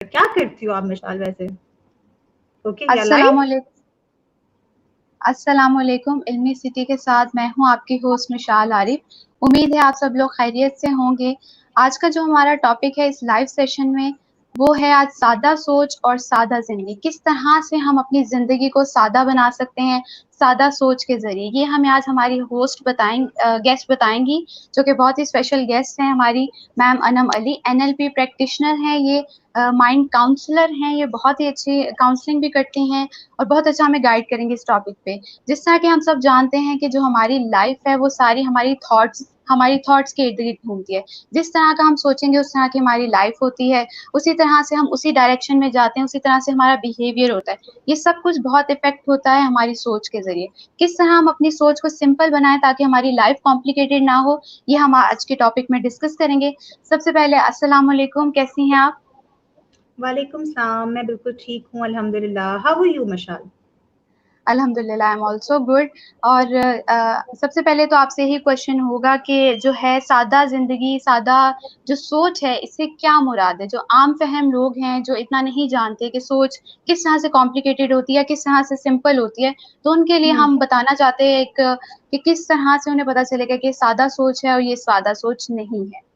क्या करती हो आप मिसाल वैसे? ओके या लाइव? अस्सलामुअलैकुम। इल्मी सिटी के साथ मैं हूँ आपकी होस्ट मिशाल आरिफ। उम्मीद है आप सब लोग खैरियत से होंगे। आज का जो हमारा टॉपिक है इस लाइव सेशन में वो है आज सादा सोच और सादा जिंदगी। किस तरह से हम अपनी जिंदगी को सादा बना सकते हैं सादा सोच के जरिए। ये हमें आज हमारी होस्ट गेस्ट बताएंगी, जो कि बहुत ही स्पेशल गेस्ट हैं। हमारी ma'am Anam Ali NLP practitioner हैं, ये माइंड काउंसलर हैं, ये बहुत ही अच्छी काउंसलिंग भी करती हैं और बहुत अच्छा हमें गाइड करेंगे इस टॉपिक पे। जिस तरह के हम सब जानते हैं कि जो हमारी लाइफ है वो सारी हमारी थॉट्स के इर्द गिर्द घूमती है। जिस तरह का हम सोचेंगे उस तरह की हमारी लाइफ होती है, उसी तरह से हम उसी डायरेक्शन में जाते हैं, उसी तरह से हमारा बिहेवियर होता है। ये सब कुछ बहुत इफेक्ट होता है हमारी सोच के जरिए। किस तरह हम अपनी सोच को सिंपल बनाएं ताकि हमारी लाइफ कॉम्प्लिकेटेड ना हो, ये हम आज के टॉपिक में डिस्कस करेंगे। सबसे पहले अस्सलाम वालेकुम, कैसी हैं आप? वालेकुम सलाम, मैं बिल्कुल ठीक हूँ अल्हम्दुलिल्लाह। हाउ आर यू मशाल? अल्हम्दुलिल्लाह आई एम ऑल्सो गुड। और सबसे पहले तो आपसे ही क्वेश्चन होगा कि जो है सादा जिंदगी, सादा जो सोच है, इससे क्या मुराद है? जो आम फहम लोग हैं जो इतना नहीं जानते कि सोच किस तरह से कॉम्प्लिकेटेड होती है, किस तरह से सिंपल होती है, तो उनके लिए हम बताना चाहते हैं कि किस तरह से उन्हें पता चलेगा कि सादा सोच है और ये सादा सोच नहीं है।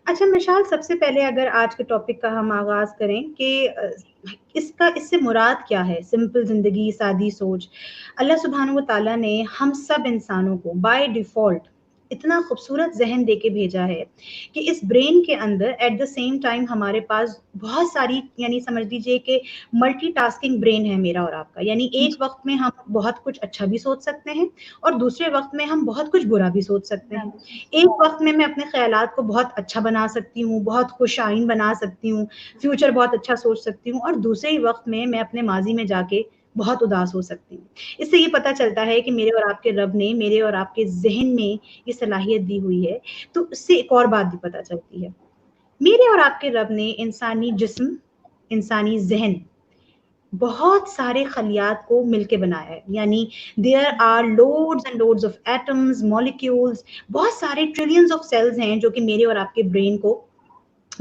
अच्छा मिशाल, सबसे पहले अगर आज के टॉपिक का हम आगाज करें कि इससे मुराद क्या है? सिंपल जिंदगी, सादी सोच। अल्लाह सुब्हानहू व तआला ने हम सब इंसानों को बाय डिफॉल्ट इतना खूबसूरत जहन देके भेजा है कि इस ब्रेन के अंदर एट द सेम टाइम हमारे पास बहुत सारी, यानी समझ लीजिए कि मल्टीटास्किंग ब्रेन है मेरा और आपका। यानी एक वक्त में हम बहुत कुछ अच्छा भी सोच सकते हैं और दूसरे वक्त में हम बहुत कुछ बुरा भी सोच सकते हैं। एक वक्त में मैं अपने ख्यालात को बहुत अच्छा बना सकती हूँ, बहुत खुशाइन बना सकती हूँ, फ्यूचर बहुत अच्छा सोच सकती हूँ, और दूसरे ही वक्त में मैं अपने माजी में जाके बहुत उदास हो सकती हूँ। इससे ये पता चलता है कि मेरे और आपके रब ने मेरे और आपके ज़हन में ये सलाहियत दी हुई है। तो इससे एक और बात भी पता चलती है, मेरे और आपके रब ने इंसानी जिस्म, इंसानी ज़हन, बहुत सारे खलियात को मिलके बनाया है। यानी there are loads and loads of atoms, molecules, बहुत सारे ट्रिलियंस ऑफ सेल्स हैं जो कि मेरे और आपके ब्रेन को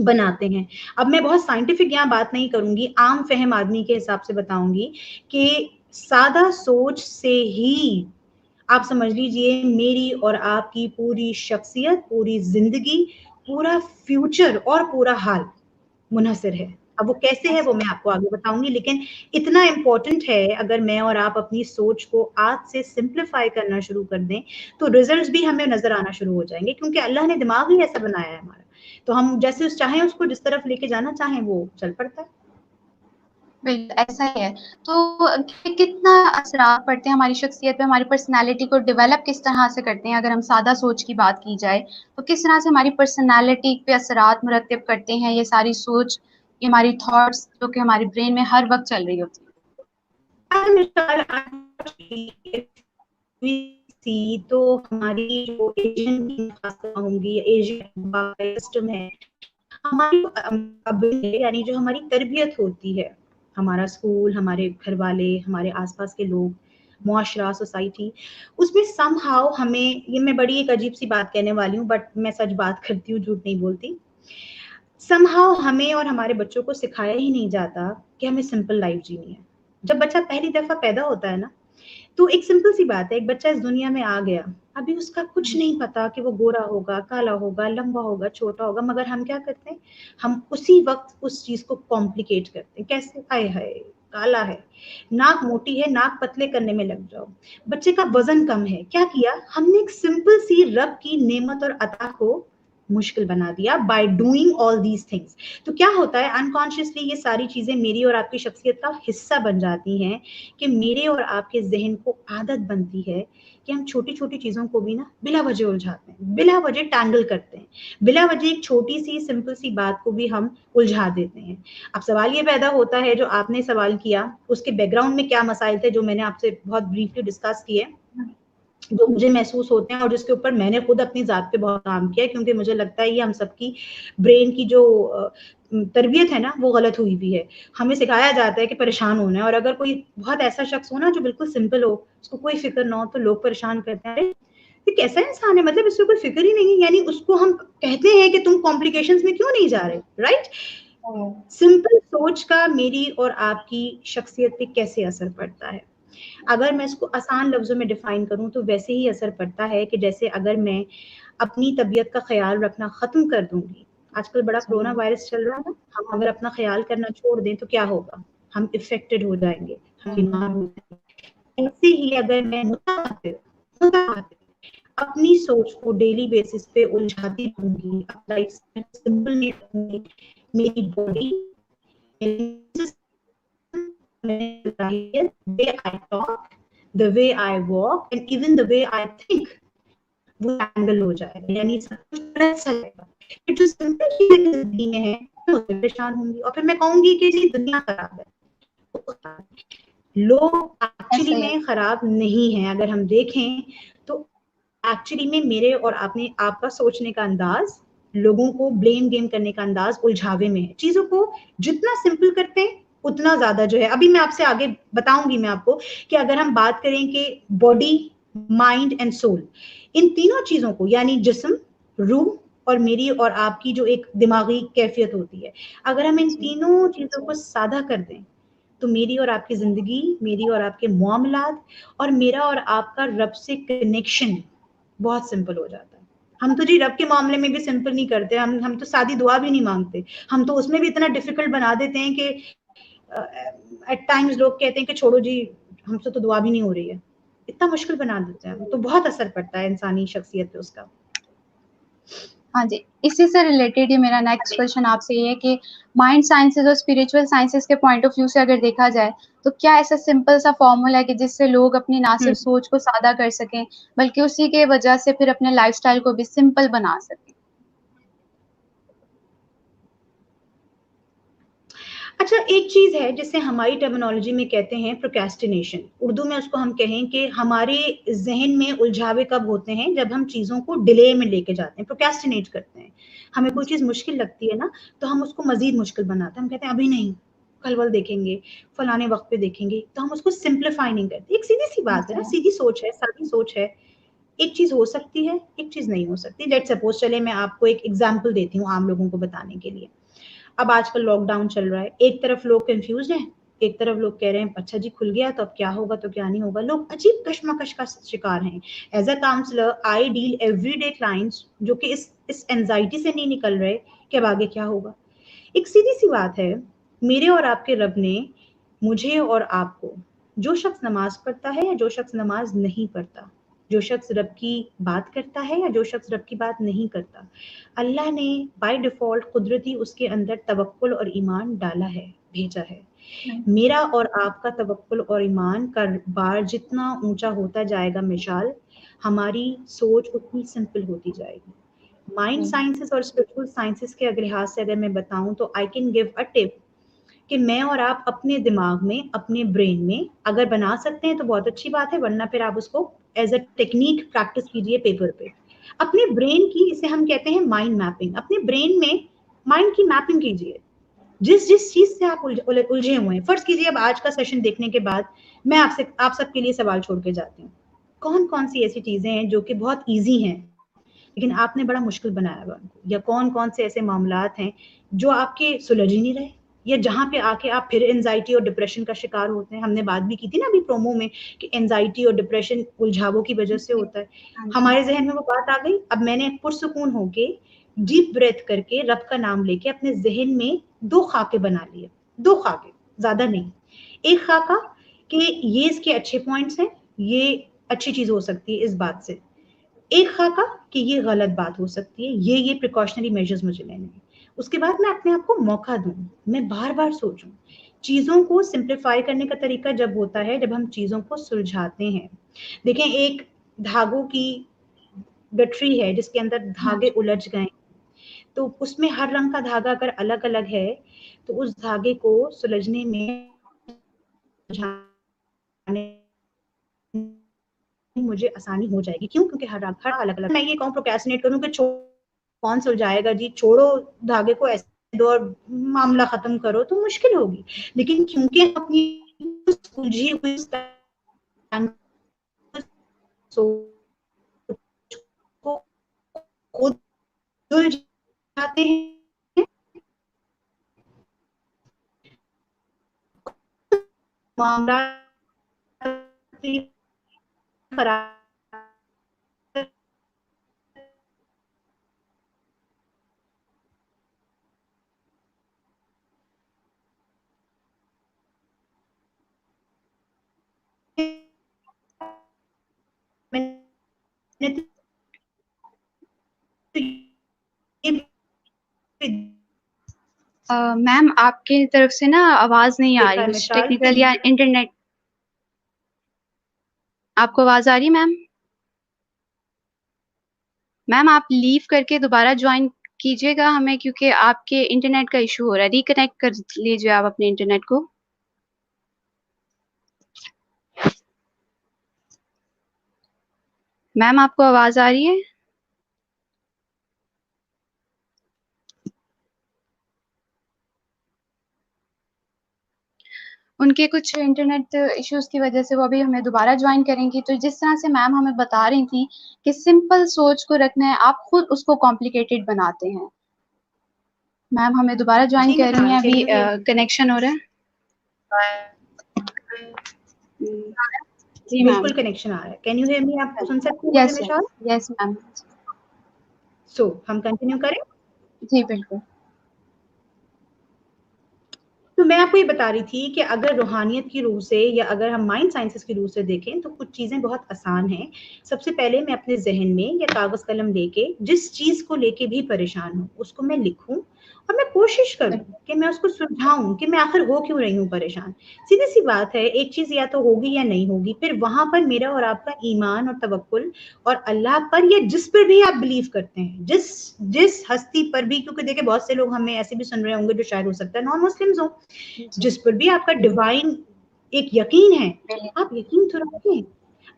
बनाते हैं। अब मैं बहुत साइंटिफिक यहाँ बात नहीं करूंगी, आम फहम आदमी के हिसाब से बताऊंगी कि सादा सोच से ही आप समझ लीजिए मेरी और आपकी पूरी शख्सियत, पूरी जिंदगी, पूरा फ्यूचर और पूरा हाल मुनहसर है। अब वो कैसे है वो मैं आपको आगे बताऊंगी, लेकिन इतना इम्पोर्टेंट है अगर मैं और आप अपनी सोच को आज से सिंप्लीफाई करना शुरू कर दें तो रिजल्ट्स भी हमें नजर आना शुरू हो जाएंगे, क्योंकि अल्लाह ने दिमाग ही ऐसा बनाया है हमारा। तो हम जैसे उस चाहें उसको जिस तरफ लेके जाना चाहें वो चल पड़ता है। बिल्कुल ऐसा ही है। तो कितना असरार पड़ते हैं हमारी शख्सियत पे, हमारी पर्सनालिटी को डेवलप किस तरह से करते हैं? अगर हम सादा सोच की बात की जाए तो किस तरह से हमारी पर्सनालिटी पे असरात मुरतब करते हैं ये सारी सोच, ये हमारी थॉट्स जो कि हमारे ब्रेन में हर वक्त चल रही होती है। तो हमारी जो एशियन होंगी, एशियन सिस्टम है, हमारी यानी जो हमारी तरबियत होती है, हमारा स्कूल, हमारे घर वाले, हमारे आसपास के लोग, मुआशरा, सोसाइटी, उसमें समहाउ हमें, ये मैं बड़ी एक अजीब सी बात कहने वाली हूँ बट मैं सच बात करती हूँ, झूठ नहीं बोलती, समहाउ हमें और हमारे बच्चों को सिखाया ही नहीं जाता कि हमें सिंपल लाइफ जीनी है। जब बच्चा पहली दफा पैदा होता है ना, तो एक सिंपल सी बात है, एक बच्चा इस दुनिया में आ गया, अभी उसका कुछ नहीं पता कि वो गोरा होगा, काला होगा, लंबा होगा, छोटा होगा, मगर हम क्या करते हैं, हम उसी वक्त उस चीज को कॉम्प्लिकेट करते हैं। कैसे? हाय हाय, काला है, नाक मोटी है, नाक पतले करने में लग जाओ, बच्चे का वजन कम है, क्या किया हमने? एक सिंपल सी रब की नेमत और अता को मुश्किल बना दिया by doing all these things. तो क्या होता है, अनकॉन्शियसली ये सारी चीजें मेरी और आपकी शख्सियत का हिस्सा बन जाती हैं कि मेरे और आपके जहन को आदत बनती है कि हम छोटी छोटी चीजों को भी ना बिला वजह उलझाते हैं, बिला वजह टैंगल करते हैं, बिला वजह एक छोटी सी सिंपल सी बात को भी हम उलझा देते हैं। अब सवाल ये पैदा होता है, जो आपने सवाल किया उसके बैकग्राउंड में क्या मसाइल थे जो मैंने आपसे बहुत ब्रीफली डिस्कस किए, जो मुझे महसूस होते हैं और जिसके ऊपर मैंने खुद अपनी ज़ात पे बहुत काम किया है, क्योंकि मुझे लगता है ये हम सबकी ब्रेन की जो तरबियत है ना वो गलत हुई भी है। हमें सिखाया जाता है कि परेशान होना है, और अगर कोई बहुत ऐसा शख्स हो ना जो बिल्कुल सिंपल हो, उसको कोई फ़िक्र ना हो, तो लोग परेशान करते हैं, अरे ये कैसा इंसान है, मतलब इससे कोई फ़िक्र ही नहीं है, यानी उसको हम कहते हैं कि तुम कॉम्प्लिकेशंस में क्यों नहीं जा रहे, राइट? सिंपल सोच का मेरी और आपकी शख्सियत पे कैसे असर पड़ता है? अगर मैं इसको आसान लफ्ज़ों में डिफ़ाइन करूँ तो वैसे ही असर पड़ता है कि जैसे अगर मैं अपनी तबीयत का ख़्याल रखना ख़त्म कर दूँगी, आजकल बड़ा कोरोना वायरस चल रहा है ना, हम अगर अपना ख़्याल करना छोड़ दें तो क्या होगा? हम इफ़ेक्टेड हो जाएँगे, हम बीमार हो जाएँगे। ऐसे ही अगर मैं मुतवातिर अपनी सोच को डेली बेसिस पे उलझाती रहूँगी, लाइफ सिंपल नहीं रखूँगी, मेरी body the way I talk, the way I walk, and even the way I think वो हैंडल हो जाएगा, यानी सब कुछ अच्छा रहेगा। ये जो सिंपल चीजें जिंदगी में है मैं उससे परेशान होंगी और फिर मैं कहूंगी कि जी दुनिया खराब है। लोग एक्चुअली ऐसे में खराब नहीं है, अगर हम देखें तो एक्चुअली में मेरे और आपका सोचने का अंदाज, लोगों को ब्लेम गेम करने का अंदाज उलझावे में है। चीजों को जितना सिंपल करते हैं उतना ज्यादा जो है, अभी मैं आपसे आगे बताऊंगी मैं आपको कि अगर हम बात करें कि बॉडी, माइंड एंड सोल, इन तीनों चीजों को यानी जिस्म, रूह और मेरी और आपकी जो एक दिमागी कैफियत होती है, अगर हम इन तीनों चीजों को सादा कर दें तो मेरी और आपकी जिंदगी, मेरी और आपके मामलात और मेरा और आपका रब से कनेक्शन बहुत सिंपल हो जाता है। हम तो जी रब के मामले में भी सिंपल नहीं करते, हम तो सादी दुआ भी नहीं मांगते, हम तो उसमें भी इतना डिफिकल्ट बना देते हैं कि एट टाइम्स लोग कहते हैं कि छोड़ो जी, हमसे तो दुआ भी नहीं हो रही है, इतना मुश्किल बना देते हैं, तो बहुत असर पड़ता है इंसानी शख्सियत पे उसका। हाँ जी, इसी से रिलेटेड ही मेरा नेक्स्ट क्वेश्चन आपसे ये है कि माइंड साइंसेज़ और स्पिरिचुअल साइंसेज़ के पॉइंट ऑफ व्यू से अगर देखा जाए, तो क्या ऐसा सिंपल सा फॉर्मूला है कि जिससे लोग अपनी ना सिर्फ सोच को सादा कर सकें, बल्कि उसी के वजह से फिर अपने लाइफ़स्टाइल को भी सिंपल बना सकें? अच्छा, एक चीज है जिसे हमारी टर्मिनोलॉजी में कहते हैं प्रोक्रेस्टिनेशन, उर्दू में उसको हम कहें कि हमारे जहन में उलझावे कब होते हैं, जब हम चीजों को डिले में लेके जाते हैं, प्रोक्रेस्टिनेट करते हैं। हमें कोई चीज मुश्किल लगती है ना, तो हम उसको मजीद मुश्किल बनाते हैं, हम कहते हैं अभी नहीं, कल वल देखेंगे, फलाने वक्त पे देखेंगे, तो हम उसको सिंप्लीफाई नहीं करते। एक सीधी सी बात है ना, सीधी सोच है, सादी सोच है, एक चीज हो सकती है, एक चीज नहीं हो सकती। लेट्स सपोज, चले मैं आपको एक एग्जांपल देती हूँ आम लोगों को बताने के लिए। अब आजकल लॉकडाउन चल रहा है, एक तरफ लोग कंफ्यूज हैं, एक तरफ लोग कह रहे हैं अच्छा जी खुल गया तो अब क्या होगा, तो क्या नहीं होगा, लोग अजीब कश्मकश का शिकार हैं। As a counsellor I deal everyday clients जो कि इस एंजाइटी से नहीं निकल रहे कि अब आगे क्या होगा। एक सीधी सी बात है, मेरे और आपके रब ने मुझे और आपको, जो शख्स नमाज पढ़ता है या जो शख्स नमाज नहीं पढ़ता, जो शख्स रब की बात करता है या जो शख्स रब की बात नहीं करता, अल्लाह ने बाय डिफॉल्ट कुदरती उसके अंदर तवक्कुल और ईमान डाला है, भेजा है। मेरा और आपका तवक्कुल और ईमान का बार जितना ऊंचा होता जाएगा मिशाल, हमारी सोच उतनी सिंपल होती जाएगी। माइंड साइंसेस और स्पिरिचुअल साइंसेस के अगर लिहाज से अगर मैं बताऊं तो I can give a tip कि मैं और आप अपने दिमाग में, अपने ब्रेन में अगर बना सकते हैं तो बहुत अच्छी बात है, वरना फिर आप उसको एज अ टेक्निक प्रैक्टिस कीजिए पेपर पे। अपने ब्रेन की, इसे हम कहते हैं माइंड मैपिंग, अपने ब्रेन में माइंड की मैपिंग कीजिए। जिस जिस चीज से आप उलझे हुए हैं, फर्ज कीजिए अब आज का सेशन देखने के बाद मैं आपसे, आप सबके लिए सवाल छोड़ के जाती हूँ, कौन कौन सी ऐसी चीजें हैं जो कि बहुत ईजी हैं लेकिन आपने बड़ा मुश्किल बनाया हुआ उनको, या कौन कौन से ऐसे मामलात हैं जो आपके सुलझ ही नहीं रहे, या जहां पे आके आप फिर एंजाइटी और डिप्रेशन का शिकार होते हैं। हमने बात भी की थी ना अभी प्रोमो में कि एंजाइटी और डिप्रेशन उलझावों की वजह से होता है। हाँ जी। हमारे जहन में वो बात आ गई, अब मैंने पुरसुकून होके डीप ब्रेथ करके रब का नाम लेके अपने जहन में दो खाके बना लिए, दो खाके, ज्यादा नहीं। एक खाका कि ये इसके अच्छे पॉइंट्स हैं, ये अच्छी चीज हो सकती है इस बात से, एक खाका कि ये गलत बात हो सकती है, ये प्रिकॉशनरी मेजर्स मुझे लेने हैं। उसके बाद मैं अपने आप को मौका दूं, मैं बार बार सोचूं। चीजों को सिंप्लीफाई करने का तरीका जब होता है जब हम चीजों को सुलझाते हैं। देखें, एक धागों की गठरी है जिसके अंदर हाँ धागे उलझ गए, तो उसमें हर रंग का धागा अगर अलग अलग है तो उस धागे को सुलझने में मुझे आसानी हो जाएगी। क्यों? क्योंकि हर अलग-अलग, मैं ये कहूँ प्रोक्रेस्टिनेट करूँ कि कौन सुलझाएगा जी, छोड़ो धागे को ऐसे दो और मामला खत्म करो, तो मुश्किल होगी। लेकिन क्योंकि हम अपनी सुलझी हुई सोच को खुद सुलझाते हैं, मामला खराब मैम आपकी तरफ से ना आवाज नहीं आ रही, देखा है कुछ मिसाल टेक्निकल या इंटरनेट। आपको आवाज आ रही है मैम? मैम आप लीव करके दोबारा ज्वाइन कीजिएगा हमें, क्योंकि आपके इंटरनेट का इशू हो रहा है। रिकनेक्ट कर लीजिए आप अपने इंटरनेट को। मैम आपको आवाज आ रही है? उनके कुछ इंटरनेट इश्यूज की वजह से वो अभी हमें दोबारा ज्वाइन करेंगी। तो जिस तरह से मैम हमें बता रही थी कि सिंपल सोच को रखना है, आप खुद उसको कॉम्प्लिकेटेड बनाते हैं। मैम हमें दोबारा ज्वाइन जी कर रही हैं, कैन अभी यू हियर कनेक्शन हो रहा है। जी मैम। बिल्कुल कनेक्शन आ रहा है। Can you hear me? आप सुन सकते हैं मुझे यस मिसाल? Yes ma'am. सो हम कंटिन्यू करें। जी बिल्कुल। तो मैं आपको ये बता रही थी कि अगर रूहानियत की रूह से या अगर हम माइंड साइंसेस की रूह से देखें तो कुछ चीज़ें बहुत आसान हैं। सबसे पहले मैं अपने ज़हन में या कागज़ कलम लेके जिस चीज़ को लेके भी परेशान हूँ उसको मैं लिखूँ और मैं कोशिश करूँ कि मैं उसको सुलझाऊँ कि मैं आखिर हो क्यों रही हूँ परेशान। सीधी सी बात है, एक चीज़ या तो होगी या नहीं होगी, फिर वहाँ पर मेरा और आपका ईमान और तवक्कुल और अल्लाह पर या जिस पर भी आप बिलीव करते हैं, जिस हस्ती पर भी, क्योंकि देखिए बहुत से लोग हमें ऐसे भी सुन रहे होंगे जो शायद हो सकता है नॉन मुस्लिम्स हो, जिस पर भी आपका डिवाइन एक यकीन है, आप यकीन तो रखें।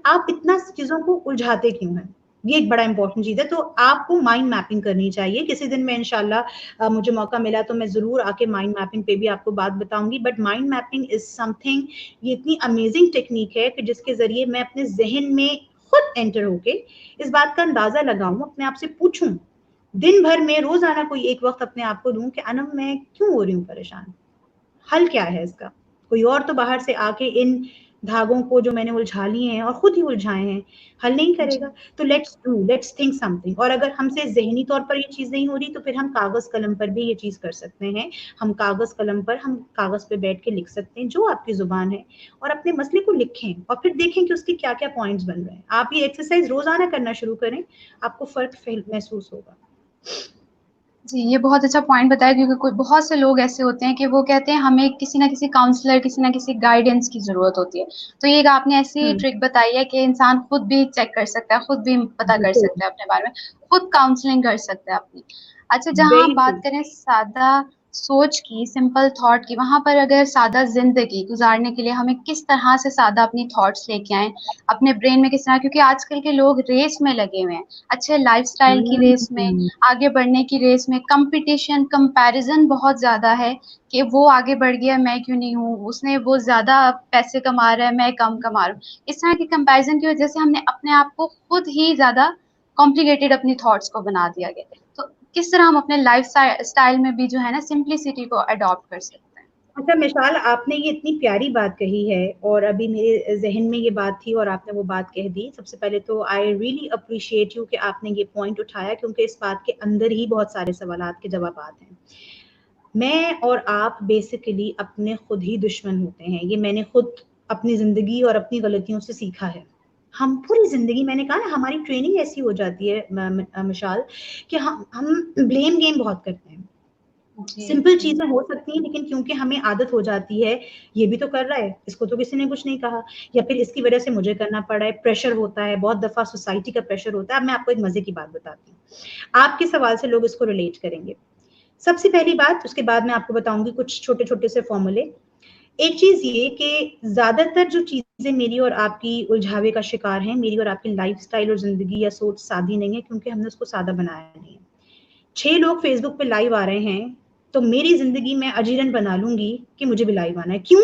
आप इतना चीज़ों को उलझाते क्यों हैं? ये एक बड़ा इंपॉर्टेंट चीज़ है। तो आपको माइंड मैपिंग करनी चाहिए। किसी दिन मैं इंशाल्लाह मुझे मौका मिला तो मैं ज़रूर आके माइंड मैपिंग पे भी आपको बात बताऊँगी। But mind mapping is something, ये इतनी अमेजिंग टेक्नीक है कि जिसके ज़रिए मैं अपने ज़हन में खुद एंटर होके इस बात का अंदाज़ा लगाऊँ, अपने आप से पूछूँ, दिन भर में रोज़ाना कोई एक वक़्त अपने आप को दूँ कि अनम मैं क्यों हो रही हूँ परेशान? हल क्या है इसका? कोई और तो बाहर से आके इन धागों को जो मैंने उलझा लिए हैं और खुद ही उलझाए हैं, हल नहीं करेगा। तो लेट्स थिंक समथिंग। और अगर हमसे ज़हनी तौर पर ये चीज़ नहीं हो रही तो फिर हम कागज़ कलम पर भी ये चीज़ कर सकते हैं। हम कागज़ कलम पर हम कागज़ पे बैठ के लिख सकते हैं जो आपकी ज़ुबान है और अपने मसले को लिखें और फिर देखें कि उसके क्या-क्या पॉइंट्स बन रहे हैं। आप ये एक्सरसाइज़ रोज़ाना करना शुरू करें, आपको फ़र्क महसूस होगा। जी, ये बहुत अच्छा पॉइंट बताया, क्योंकि कोई बहुत से लोग ऐसे होते हैं कि वो कहते हैं हमें किसी ना किसी काउंसलर, किसी ना किसी गाइडेंस की ज़रूरत होती है। तो ये एक आपने ऐसी हुँ, ट्रिक बताई है कि इंसान खुद भी चेक कर सकता है, खुद भी पता कर बिल्कुल, सकता है अपने बारे में, खुद काउंसलिंग कर सकता है अपनी। अच्छा, जहाँ हम बात बिल्कुल। करें सादा सोच की, सिंपल थॉट की, वहाँ पर अगर सादा ज़िंदगी गुज़ारने के लिए हमें किस तरह से सादा अपनी थॉट्स लेके आएँ, अपने ब्रेन में किस तरह, क्योंकि आजकल के लोग रेस में लगे हुए हैं, अच्छे लाइफ़स्टाइल की रेस में, हुँ। आगे बढ़ने की रेस में, कंपटीशन, कंपैरिजन बहुत ज्यादा है कि वो आगे बढ़ गया, मैं क्यों नहीं हूँ, उसने वो ज्यादा पैसे कमा रहा है, मैं कम कमा रहा हूँ। इस तरह की कंपैरिजन की वजह से हमने अपने आप को खुद ही ज्यादा कॉम्प्लिकेटेड अपनी थॉट्स को बना दिया गया। तो किस तरह हम अपने लाइफ स्टाइल में भी जो है ना सिंप्लिसिटी को अडॉप्ट कर सकते हैं? अच्छा मिसाल, आपने ये इतनी प्यारी बात कही है और अभी मेरे ज़हन में ये बात थी और आपने वो बात कह दी। सबसे पहले तो आई रियली अप्रिशिएट यू कि आपने ये पॉइंट उठाया, क्योंकि इस बात के अंदर ही बहुत सारे सवालात के जवाबात हैं। मैं और आप बेसिकली अपने खुद ही दुश्मन होते हैं। ये मैंने खुद अपनी ज़िंदगी और अपनी गलतियों से सीखा है। हम पूरी ज़िंदगी, मैंने कहा ना, हमारी ट्रेनिंग ऐसी हो जाती है मिसाल, कि हम ब्लेम गेम बहुत करते हैं। जी सिंपल जी चीज़ें हो सकती हैं लेकिन क्योंकि हमें आदत हो जाती है, ये भी तो कर रहा है, इसको तो किसी ने कुछ नहीं कहा, या फिर इसकी वज़ह से मुझे करना पड़ा है, प्रेशर होता है, बहुत दफ़ा सोसाइटी का प्रेशर होता है। अब मैं आपको एक मज़े की बात बताती हूँ, आपके सवाल से लोग इसको रिलेट करेंगे। सबसे पहली बात, उसके बाद मैं आपको बताऊँगी कुछ छोटे-छोटे से फ़ॉर्मूले। एक चीज़ ये कि ज़्यादातर जो चीज़ें मेरी और आपकी उलझावे का शिकार हैं, मेरी और आपकी लाइफ़स्टाइल और ज़िंदगी या सोच सादी नहीं है, क्योंकि हमने उसको सादा बनाया नहीं है। 6 लोग फ़ेसबुक पे लाइव आ रहे हैं, तो मेरी ज़िंदगी में अजीरन बना लूँगी कि मुझे भी लाइव आना है। क्यों?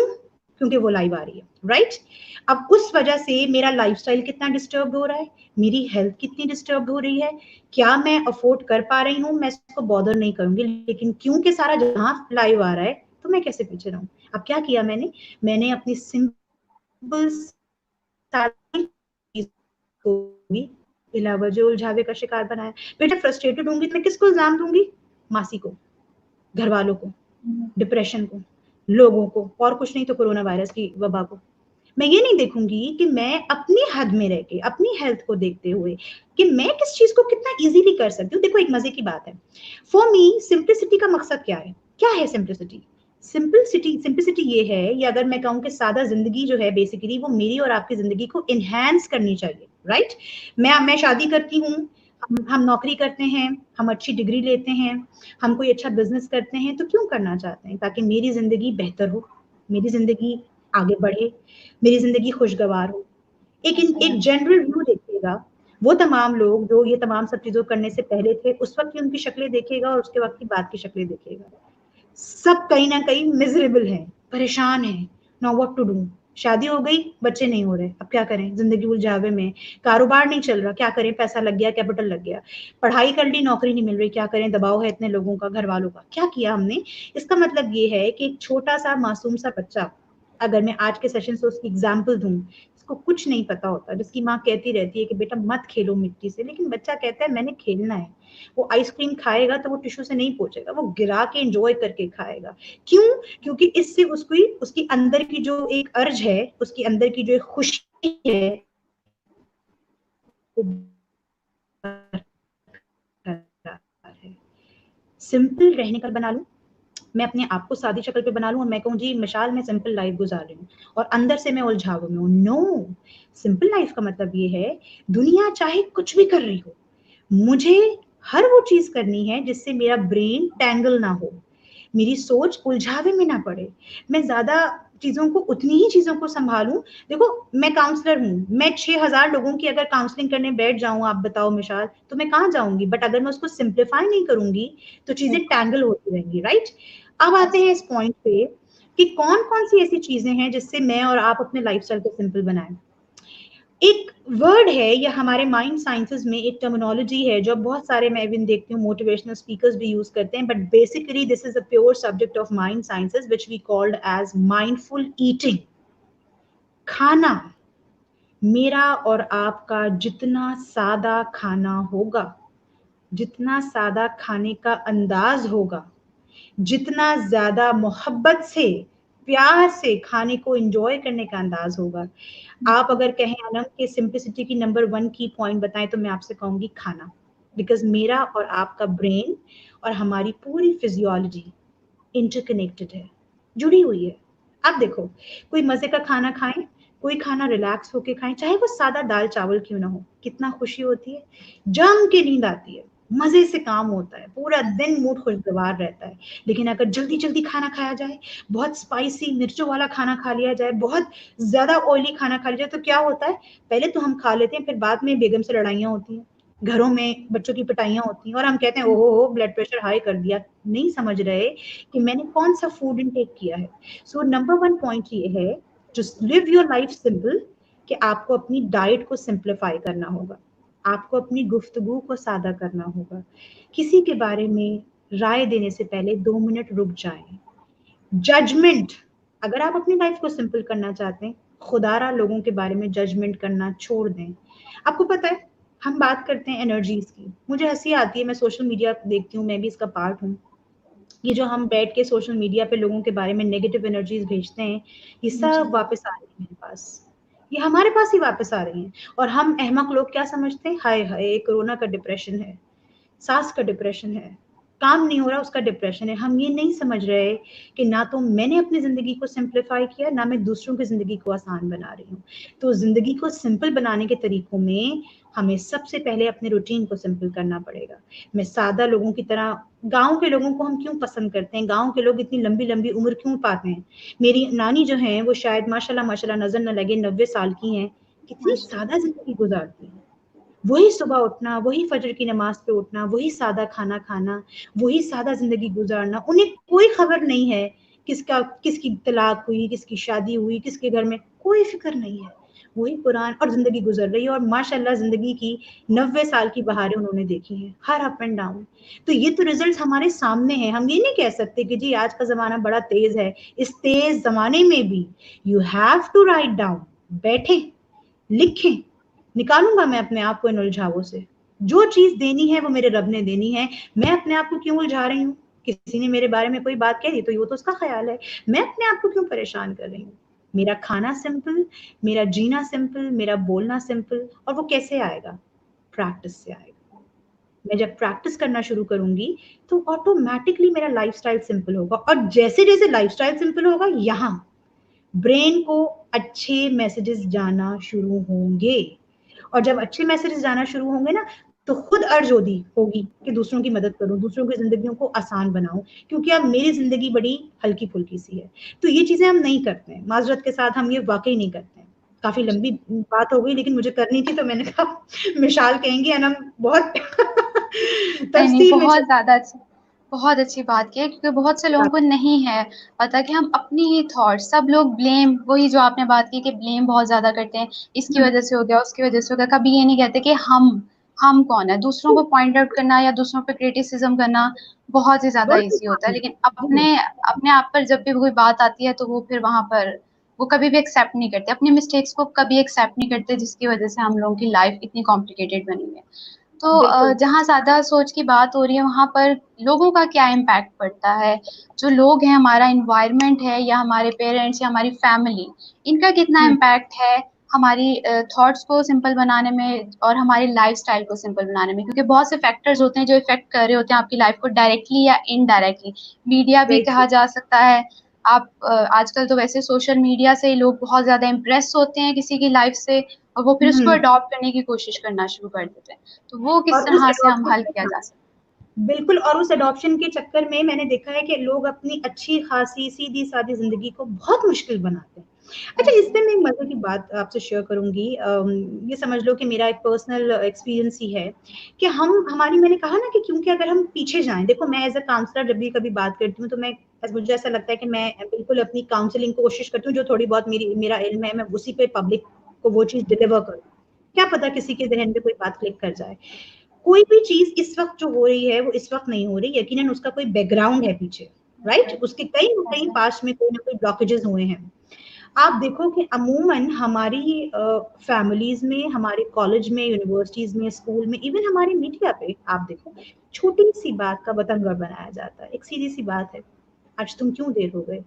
क्योंकि वो लाइव आ रही है, राइट? अब उस वजह से मेरा लाइफ़स्टाइल कितना डिस्टर्ब्ड हो रहा है, मेरी हेल्थ कितनी डिस्टर्ब्ड हो रही है, क्या मैं अफ़ोर्ड कर पा रही हूँ, मैं इसको बॉदर नहीं करूँगी। लेकिन क्योंकि सारा जहाँ लाइव आ रहा है, तो मैं कैसे पीछे रहूं? अब क्या किया मैंने अपनी सिंपल को भी इलावा जो उलझावे का शिकार बनाया। बेटा फ्रस्ट्रेटेड होंगी तो मैं किसको इल्जाम दूंगी? मासी को, घर वालों को, डिप्रेशन को, लोगों को, और कुछ नहीं तो कोरोना वायरस की वबा को। मैं ये नहीं देखूंगी कि मैं अपनी हद में रह के, अपनी हेल्थ को देखते हुए, कि मैं किस चीज को कितना इजीली कर सकती हूँ। देखो एक मजे की बात है, फॉर मी सिंप्लिसिटी का मकसद क्या है सिंप्लिसिटी? सिंप्लिसिटी ये है, या अगर मैं कहूँ कि सादा जिंदगी जो है बेसिकली वो मेरी और आपकी जिंदगी को इनहैंस करनी चाहिए, राइट? मैं शादी करती हूँ, हम नौकरी करते हैं, हम अच्छी डिग्री लेते हैं, हम कोई अच्छा बिजनेस करते हैं, तो क्यों करना चाहते हैं? ताकि मेरी जिंदगी बेहतर हो, मेरी जिंदगी आगे बढ़े, मेरी जिंदगी खुशगवार हो। एक जनरल व्यू देखिएगा, वो तमाम लोग जो ये तमाम सब चीजों करने से पहले थे, उस वक्त की उनकी शक्लें देखिएगा और उसके वक्त की बाद की शक्लें देखिएगा, सब कहीं ना कहीं मिजरेबल हैं, परेशान हैं, नाउ व्हाट टू डू। शादी हो गई, बच्चे नहीं हो रहे, अब क्या करें? जिंदगी उलझावे में, कारोबार नहीं चल रहा, क्या करें? पैसा लग गया, कैपिटल लग गया, पढ़ाई कर ली, नौकरी नहीं मिल रही, क्या करें? दबाव है इतने लोगों का, घर वालों का। क्या किया हमने? इसका मतलब ये है कि एक छोटा सा मासूम सा बच्चा, अगर मैं आज के सेशन से उसकी एग्जाम्पल दूं, इसको कुछ नहीं पता होता, जिसकी माँ कहती रहती है कि बेटा मत खेलो मिट्टी से, लेकिन बच्चा कहता है मैंने खेलना है। वो आइसक्रीम खाएगा तो वो टिश्यू से नहीं पोंछेगा, वो गिरा के एंजॉय करके खाएगा। क्यों? क्योंकि इससे उसकी उसकी अंदर की जो एक अर्ज है, उसकी अंदर की जो एक खुशी है, वो सिंपल रहने का बना लूं, मैं अपने आप को सादी शक्ल पे बना लूं और मैं कहूं जी मिसाल मैं सिंपल लाइफ गुजार रही हूँ और अंदर से मैं उलझाव में हूँ। नो, सिंपल लाइफ का मतलब ये है, दुनिया चाहे कुछ भी कर रही हो, मुझे हर वो चीज करनी है जिससे मेरा ब्रेन टैंगल ना हो, मेरी सोच उलझावे में ना पड़े, मैं ज्यादा चीजों को, उतनी ही चीजों को संभालूं। देखो मैं काउंसलर हूँ, मैं 6000 लोगों की अगर काउंसलिंग करने बैठ जाऊं, आप बताओ मिशाल, तो मैं कहाँ जाऊंगी? बट अगर मैं उसको सिंप्लीफाई नहीं करूंगी तो चीजें टैंगल होती रहेंगी, राइट? अब आते हैं इस पॉइंट पे कि कौन कौन सी ऐसी चीजें हैं जिससे मैं और आप अपने लाइफस्टाइल को सिंपल बनाएं। एक वर्ड है, या हमारे माइंड साइंसेस में एक टर्मिनोलॉजी है जो बहुत सारे मैं इवन देखती हूँ मोटिवेशनल स्पीकर्स भी यूज करते हैं, but basically this is a pure subject of mind sciences which we called as mindful eating. खाना, मेरा और आपका जितना सादा खाना होगा, जितना सादा खाने का अंदाज होगा, जितना ज्यादा मोहब्बत से, प्यार से खाने को एंजॉय करने का अंदाज होगा। आप अगर कहें अनम के सिंप्लिसिटी की नंबर 1 की पॉइंट बताएं, तो मैं आपसे कहूंगी खाना। बिकॉज मेरा और आपका ब्रेन और हमारी पूरी फिजियोलॉजी इंटरकनेक्टेड है, जुड़ी हुई है। अब देखो, कोई मजे का खाना खाएं, कोई खाना रिलैक्स होके खाएं, चाहे वो सादा दाल चावल क्यों ना हो, कितना खुशी होती है, जम के नींद आती है, मजे से काम होता है, पूरा दिन मूड खुशगवार रहता है। लेकिन अगर जल्दी जल्दी खाना खाया जाए, बहुत स्पाइसी मिर्चों वाला खाना खा लिया जाए, बहुत ज्यादा ऑयली खाना खा लिया जाए, तो क्या होता है? पहले तो हम खा लेते हैं, फिर बाद में बेगम से लड़ाइयां होती हैं, घरों में बच्चों की पिटाइयां होती हैं, और हम कहते हैं ओहो हो ब्लड प्रेशर हाई कर दिया। नहीं समझ रहे कि मैंने कौन सा फूड इनटेक किया है। सो नंबर 1 पॉइंट ये है, just live your life simple, कि आपको अपनी डाइट को सिंप्लीफाई करना होगा, आपको अपनी गुफ्तगू को सादा करना होगा, किसी के बारे में राय देने से पहले 2 मिनट रुक जाएं। जजमेंट, अगर आप अपनी लाइफ को सिंपल करना चाहते हैं, खुदारा लोगों के बारे में जजमेंट करना छोड़ दें। आपको पता है, हम बात करते हैं एनर्जीज की, मुझे हंसी आती है, मैं सोशल मीडिया देखती हूँ, मैं भी इसका पार्ट हूँ। ये जो हम बैठ के सोशल मीडिया पे लोगों के बारे में नेगेटिव एनर्जीज भेजते हैं, ये सब वापस आ रही है मेरे पास, ये हमारे पास ही वापस आ रही हैं। और हम अहमक लोग क्या समझते हैं, हाय हाय कोरोना का डिप्रेशन है, सास का डिप्रेशन है, काम नहीं हो रहा उसका डिप्रेशन है। हम ये नहीं समझ रहे कि ना तो मैंने अपनी जिंदगी को सिंप्लीफाई किया, ना मैं दूसरों की जिंदगी को आसान बना रही हूँ। तो जिंदगी को सिंपल बनाने के तरीकों में हमें सबसे पहले अपने रूटीन को सिंपल करना पड़ेगा। मैं सादा लोगों की तरह, गांव के लोगों को हम क्यों पसंद करते हैं, गांव के लोग इतनी लंबी लंबी उम्र क्यों पाते हैं? मेरी नानी जो है वो शायद माशाल्लाह माशाल्लाह नजर न लगे 90 साल की हैं, कितनी सादा जिंदगी गुजारती हैं। वही सुबह उठना, वही फजर की नमाज पे उठना, वही सादा खाना खाना, वही सादा जिंदगी गुजारना, उन्हें कोई खबर नहीं है किसकी तलाक हुई, किसकी शादी हुई, किसके घर में, कोई फिक्र नहीं है। वही कुरान, और जिंदगी गुजर रही है, और माशाल्लाह जिंदगी की 90 साल की बहारें उन्होंने देखी हैं, हर अप एंड डाउन। तो ये तो रिजल्ट हमारे सामने है। हम ये नहीं कह सकते कि जी आज का जमाना बड़ा तेज है। इस तेज जमाने में भी you have to write down, बैठे लिखें, निकालूंगा मैं अपने आप को इन उलझावों से। जो चीज देनी है वो मेरे रब ने देनी है, मैं अपने आप को क्यों उलझा रही हूँ? किसी ने मेरे बारे में कोई बात कह दी तो वो तो उसका ख्याल है, मैं अपने आप को क्यों परेशान कर रही हूँ? मेरा खाना सिंपल, मेरा जीना सिंपल, मेरा बोलना सिंपल। और वो कैसे आएगा? प्रैक्टिस से आएगा। मैं जब प्रैक्टिस करना शुरू करूंगी तो ऑटोमेटिकली मेरा लाइफस्टाइल सिंपल होगा, और जैसे जैसे लाइफस्टाइल सिंपल होगा, यहाँ ब्रेन को अच्छे मैसेजेस जाना शुरू होंगे, और जब अच्छे मैसेजेस जाना शुरू होंगे ना, तो खुद अर्ज होगी कि दूसरों की मदद करूं, दूसरों की जिंदगियों को आसान बनाऊं, क्योंकि अब मेरी जिंदगी बड़ी हल्की फुल्की सी है। तो ये चीजें हम नहीं करते हैं, माजरत के साथ हम ये वाकई नहीं करते हैं। काफी लंबी बात हो गई, लेकिन मुझे करनी थी तो मैंने कहा मिसाल कहेंगी अनम बहुत नहीं, नहीं, तफसील में बहुत ज़्यादा अच्छी, बहुत अच्छी बात की है, क्योंकि बहुत से लोगों को नहीं है पता कि हम अपनी ही थॉट्स, सब लोग ब्लेम, वही जो आपने बात की कि ब्लेम बहुत ज़्यादा करते हैं, इसकी वजह से हो गया, उसकी वजह से हो गया, कभी ये नहीं कहते कि हम कौन है। दूसरों को पॉइंट आउट करना या दूसरों पे क्रिटिसिज्म करना बहुत ही ज़्यादा बहुत ईज़ी होता है, लेकिन बहुत अपने अपने आप पर जब भी कोई बात आती है, तो वो फिर वहाँ पर वो कभी भी एक्सेप्ट नहीं करते, अपनी मिस्टेक्स को कभी एक्सेप्ट नहीं करते, जिसकी वजह से हम लोगों की लाइफ इतनी कॉम्प्लिकेटेड बनी हुई है। तो बिल्कुल। जहाँ ज़्यादा सोच की बात हो रही है, वहाँ पर लोगों का क्या इम्पैक्ट पड़ता है? जो लोग हैं, हमारा एनवायरनमेंट है, या हमारे पेरेंट्स या हमारी फैमिली, इनका कितना हम्म, इम्पैक्ट है हमारी थॉट्स को सिंपल बनाने में और हमारी लाइफस्टाइल को सिंपल बनाने में? क्योंकि बहुत से फैक्टर्स होते हैं जो इफेक्ट कर रहे होते हैं आपकी लाइफ को, डायरेक्टली या इनडायरेक्टली। मीडिया भी वेरी कहा ट्रू। जा सकता है। आप आजकल तो वैसे सोशल मीडिया से ही लोग बहुत ज़्यादा इम्प्रेस होते हैं किसी की लाइफ से, और वो फिर उसको हम्म। अडॉप्ट करने की कोशिश करना शुरू कर देते हैं। तो वो किस और उस तरह से हम एडॉप्शन हल में, किया हाँ, जा सकता बिल्कुल, और उस एडॉप्शन के चक्कर में मैंने देखा है कि लोग अपनी अच्छी खासी सीधी सादी जिंदगी को बहुत मुश्किल बनाते हैं। है? अच्छा, इस जी। पे मैं एक मजे की बात आपसे शेयर करूंगी। ये समझ लो कि मेरा एक पर्सनल एक्सपीरियंस ही है कि हम हमारी, मैंने कहा ना कि क्योंकि अगर हम पीछे जाएं, देखो मैं एज अ काउंसलर जब भी कभी बात करती हूँ तो मैं, मुझे ऐसा लगता है कि मैं बिल्कुल अपनी काउंसलिंग को कोशिश करती हूँ, जो थोड़ी बहुत मेरा इल्म है मैं उसी पे पब्लिक को वो चीज डिलीवर करूँ। क्या पता किसी के जहन में कोई बात क्लिक कर जाए। कोई भी चीज इस वक्त जो हो रही है वो इस वक्त नहीं हो रही, यकीनन उसका कोई बैकग्राउंड है पीछे, राइट? उसके कहीं ना कहीं पास्ट में कोई ना कोई ब्लॉकेजेस हुए हैं। आप देखो कि अमूमन हमारी फैमिलीज में, हमारे कॉलेज में, यूनिवर्सिटीज में, स्कूल में, इवन हमारे मीडिया पे आप देखो, छोटी सी बात का बतंगड़ बनाया जाता है। एक सीधी सी बात है, आज तुम क्यों देर हो गए?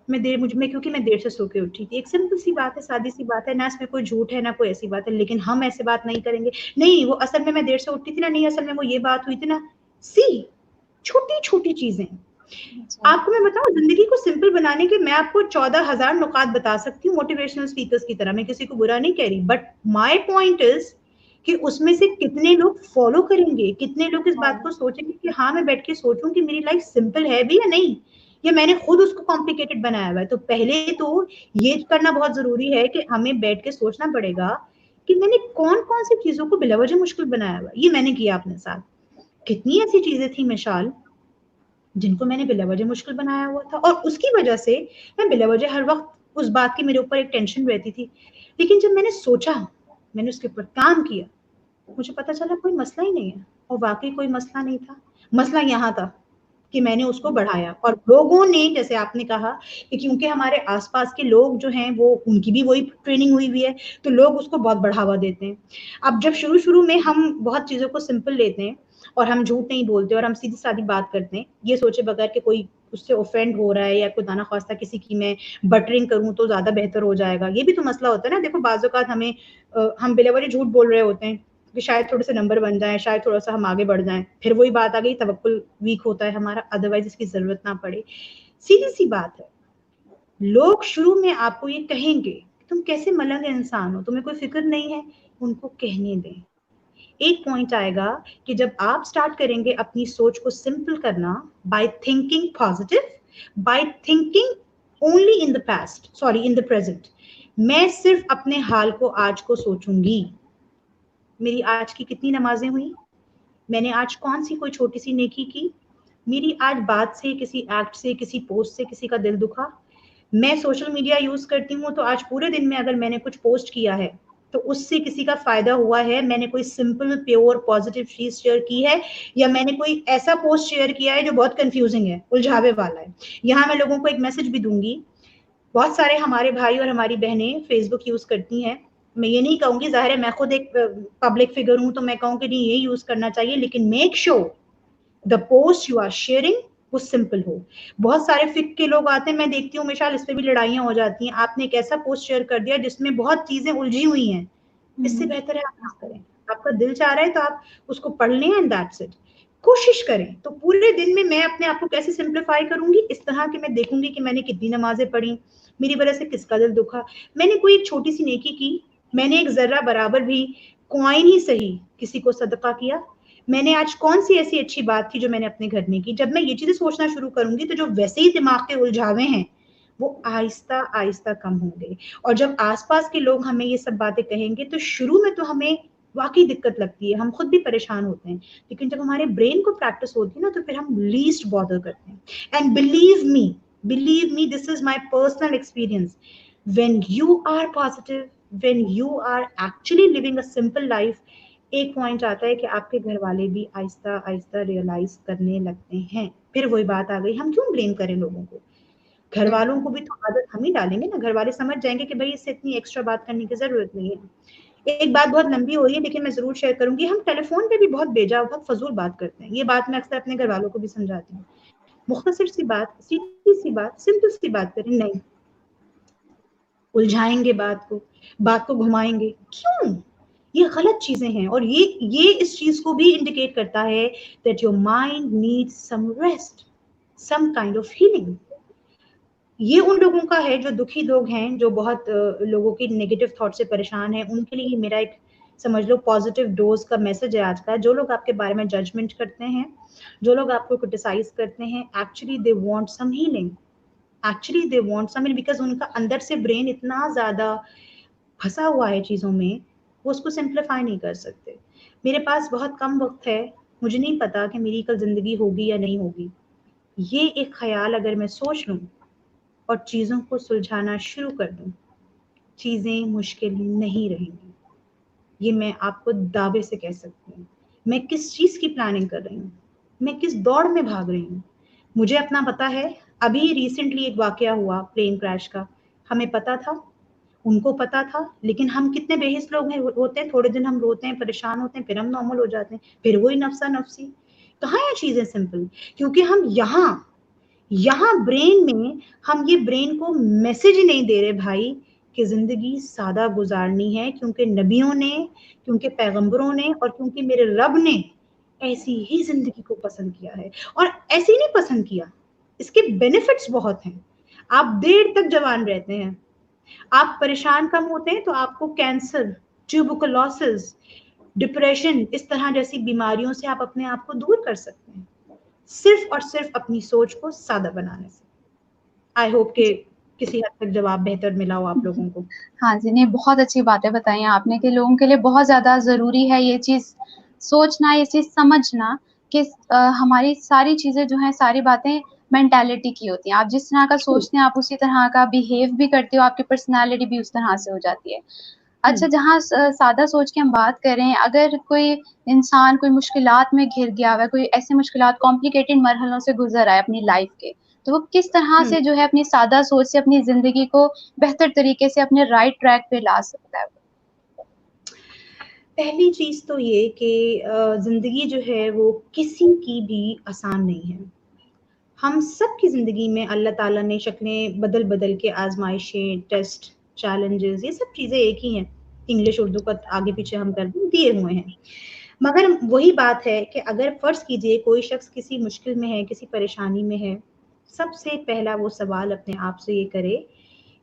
क्योंकि मैं देर से सो के उठी थी। एक सिंपल सी बात है, सादी सी बात है ना, इसमें कोई झूठ है ना कोई ऐसी बात है, लेकिन हम ऐसे बात नहीं करेंगे। नहीं, वो असल में मैं देर से उठी थी ना, नहीं असल में वो ये बात हुई थी ना। सी, छोटी छोटी चीजें। जी। आपको मैं बताऊं, जिंदगी को सिंपल बनाने के मैं आपको 14,000 नुकात बता सकती हूँ मोटिवेशनल स्पीकर्स की तरह, मैं किसी को बुरा नहीं कह रही, बट माय पॉइंट इज कि उसमें से कितने लोग फॉलो करेंगे, कितने लोग इस बात को सोचेंगे कि हाँ मैं बैठ के सोचूं कि मेरी लाइफ सिंपल है भी या नहीं, या मैंने खुद उसको कॉम्प्लिकेटेड बनाया हुआ है। तो पहले तो ये करना बहुत जरूरी है कि हमें बैठ के सोचना पड़ेगा कि मैंने कौन कौन सी चीजों को बिलावजह मुश्किल बनाया हुआ है। ये मैंने किया अपने साथ। कितनी ऐसी चीजें थी मिसाल जिनको मैंने बिलावजह मुश्किल बनाया हुआ था, और उसकी वजह से मैं बिलावजह हर वक्त उस बात की मेरे ऊपर एक टेंशन रहती थी। लेकिन जब मैंने सोचा, मैंने उसके ऊपर काम किया, मुझे पता चला कोई मसला ही नहीं है। और वाकई कोई मसला नहीं था। मसला यहाँ था कि मैंने उसको बढ़ाया, और लोगों ने, जैसे आपने कहा कि क्योंकि हमारे आसपास के लोग जो हैं वो, उनकी भी वही ट्रेनिंग हुई हुई है, तो लोग उसको बहुत बढ़ावा देते हैं। अब जब शुरू शुरू में हम बहुत चीजों को सिंपल लेते हैं, और हम झूठ नहीं बोलते, और हम सीधी सादी बात करते हैं ये सोचे बगैर कि कोई उससे ऑफेंड हो रहा है, या कोई दाना ख्वास्ता किसी की मैं बटरिंग करूं तो ज्यादा बेहतर हो जाएगा, ये भी तो मसला होता है ना। देखो बाज़ औक़ात हमें हम बिलावरी झूठ बोल रहे होते हैं कि शायद थोड़े से नंबर बन जाए, शायद थोड़ा सा हम आगे बढ़ जाएं, फिर वही बात आ गई, तवक्कुल वीक होता है हमारा, अदरवाइज इसकी जरूरत ना पड़े। सीधी सी बात है, लोग शुरू में आपको ये कहेंगे तुम कैसे मलंग इंसान हो, तुम्हें कोई फिक्र नहीं है। उनको कहने दें। एक पॉइंट आएगा कि जब आप स्टार्ट करेंगे अपनी सोच को सिंपल करना, by thinking positive, by thinking only in the past, sorry in the present. मैं सिर्फ अपने हाल को, आज को सोचूंगी। मेरी आज की कितनी नमाजें हुई, मैंने आज कौन सी कोई छोटी सी नेकी की, मेरी आज बात से, किसी एक्ट से, किसी पोस्ट से किसी का दिल दुखा, मैं सोशल मीडिया यूज करती हूँ, तो आज पूरे दिन में अगर मैंने कुछ पोस्ट किया है तो उससे किसी का फायदा हुआ है, मैंने कोई सिंपल प्योर पॉजिटिव चीज शेयर की है, या मैंने कोई ऐसा पोस्ट शेयर किया है जो बहुत कंफ्यूजिंग है, उलझावे वाला है। यहाँ मैं लोगों को एक मैसेज भी दूंगी, बहुत सारे हमारे भाई और हमारी बहनें फेसबुक यूज करती हैं, मैं ये नहीं कहूंगी, जाहिर है मैं खुद एक पब्लिक फिगर हूं तो मैं कहूँ कि नहीं ये यूज करना चाहिए, लेकिन make sure the post you are sharing वो सिंपल हो। बहुत सारे फिक के लोग आते हैं, मैं देखती हूँ मिशाल, इस पे भी लड़ाइयां हो जाती हैं, आपने एक ऐसा पोस्ट शेयर कर दिया जिसमें बहुत चीजें उलझी हुई हैं, इससे बेहतर है आप ना करें। आपका दिल चाह रहा है तो आप उसको पढ़ लें एंड दैट्स इट। कोशिश करें तो पूरे दिन में मैं अपने आप को कैसे सिंप्लीफाई करूंगी, इस तरह कि मैं देखूंगी कि मैंने कितनी नमाजें पढ़ी, मेरी वजह से किसका दिल दुखा, मैंने कोई एक छोटी सी नेकी की, मैंने एक जर्रा बराबर भी कॉइन ही सही किसी को सदका किया, मैंने आज कौन सी ऐसी अच्छी बात थी जो मैंने अपने घर में की। जब मैं ये चीजें सोचना शुरू करूंगी तो जो वैसे ही दिमाग के उलझावे हैं वो आहिस्ता आहिस्ता कम होंगे। और जब आसपास के लोग हमें ये सब बातें कहेंगे तो शुरू में तो हमें वाकई दिक्कत लगती है, हम खुद भी परेशान होते हैं, लेकिन जब हमारे ब्रेन को प्रैक्टिस होती है ना तो फिर हम लीस्ट बॉदर करते हैं। And believe me this is my personal experience, when you are positive, when you are actually living a simple life, एक पॉइंट आता है कि आपके घर वाले भी आहिस्ता आहिस्ता रियलाइज करने लगते हैं। फिर वही बात आ गई, हम क्यों ब्लेम करें लोगों को, घर वालों को भी तो आदत हम ही डालेंगे ना, घर वाले समझ जाएंगे कि भाई इससे इतनी एक्स्ट्रा बात करने की जरूरत नहीं है। एक बात बहुत लंबी हो रही है लेकिन मैं जरूर शेयर करूंगी, हम टेलीफोन पे भी बहुत बेजा बहुत फजूल बात करते हैं, ये बात मैं अक्सर अपने घर वालों को भी समझाती हूँ। मुख्तसर सी बात, सीधी सी बात, सिंपल सी बात करें, नहीं उलझाएंगे बात को घुमाएंगे क्यों, ये गलत चीजें हैं। और ये इस चीज को भी इंडिकेट करता है that your mind needs some rest, some kind of healing. ये उन लोगों का है जो दुखी लोग हैं, जो बहुत लोगों की नेगेटिव थॉट से परेशान हैं, उनके लिए मेरा एक समझ लो पॉजिटिव डोज का मैसेज है आज का। जो लोग आपके बारे में जजमेंट करते हैं, जो लोग आपको क्रिटिसाइज करते हैं, actually they want some healing, actually they want some, because उनका अंदर से ब्रेन इतना ज्यादा फंसा हुआ है चीजों में, वो उसको सिंप्लीफाई नहीं कर सकते। मेरे पास बहुत कम वक्त है, मुझे नहीं पता कि मेरी कल जिंदगी होगी या नहीं होगी, ये एक ख्याल अगर मैं सोच लूं और चीजों को सुलझाना शुरू कर दूं, चीजें मुश्किल नहीं रहेंगी। ये मैं आपको दावे से कह सकती हूँ। मैं किस चीज की प्लानिंग कर रही हूँ, मैं किस दौड़ में भाग रही हूँ, मुझे अपना पता है। अभी रिसेंटली एक वाकया हुआ प्लेन क्रैश का, हमें पता था, उनको पता था, लेकिन हम कितने बेहिस लोग हैं, होते हैं थोड़े दिन हम रोते हैं, परेशान होते हैं, फिर हम नॉर्मल हो जाते हैं, फिर वही नफसा नफसी। कहाँ है चीजें सिंपल, क्योंकि हम यहाँ ब्रेन में हम ये ब्रेन को मैसेज ही नहीं दे रहे भाई कि जिंदगी सादा गुजारनी है, क्योंकि नबियों ने, क्योंकि पैगंबरों ने और क्योंकि मेरे रब ने ऐसी ही जिंदगी को पसंद किया है। और ऐसे ही नहीं पसंद किया, इसके बेनिफिट्स बहुत हैं। आप देर तक जवान रहते हैं, आप परेशान कम होते हैं तो आपको कैंसर, ट्यूबरकुलोसिस, डिप्रेशन, इस तरह जैसी बीमारियों से आप अपने आप को दूर कर सकते हैं, सिर्फ और सिर्फ अपनी सोच को सादा बनाने से। आई होप के किसी हद तक जवाब बेहतर मिला हो आप लोगों को। हाँ जी, नहीं बहुत अच्छी बातें बताई हैं आपने कि लोगों के लिए बहुत ज़्यादा ज़रूरी है ये चीज़ सोचना, ये चीज़ समझना कि हमारी सारी चीज़ें जो हैं, सारी बातें मेंटालिटी की होती हैं। आप जिस तरह का सोचते हैं, आप उसी तरह का बिहेव भी करते हो, आपकी पर्सनैलिटी भी उस तरह से हो जाती है। अच्छा, जहाँ सादा सोच की हम बात करें, अगर कोई इंसान कोई मुश्किलात में घिर गया हुआ है, कोई ऐसी मुश्किलात कॉम्प्लिकेटेड मरहलों से गुज़र रहा है अपनी लाइफ़ के, तो वो किस तरह से जो है अपनी सादा सोच से अपनी ज़िंदगी को बेहतर तरीके से अपने राइट ट्रैक पे ला सकता है? पहली चीज तो ये कि जिंदगी जो है वो किसी की भी आसान नहीं है। हम सब की जिंदगी में अल्लाह ताला ने शक्लें बदल बदल के, आजमाइशें, टेस्ट, चैलेंजेस, ये सब चीजें एक ही हैं, इंग्लिश उर्दू का आगे पीछे हम कर दें, दिए हुए हैं। मगर वही बात है कि अगर फर्ज कीजिए कोई शख्स किसी मुश्किल में है, किसी परेशानी में है, सबसे पहला वो सवाल अपने आप से ये करे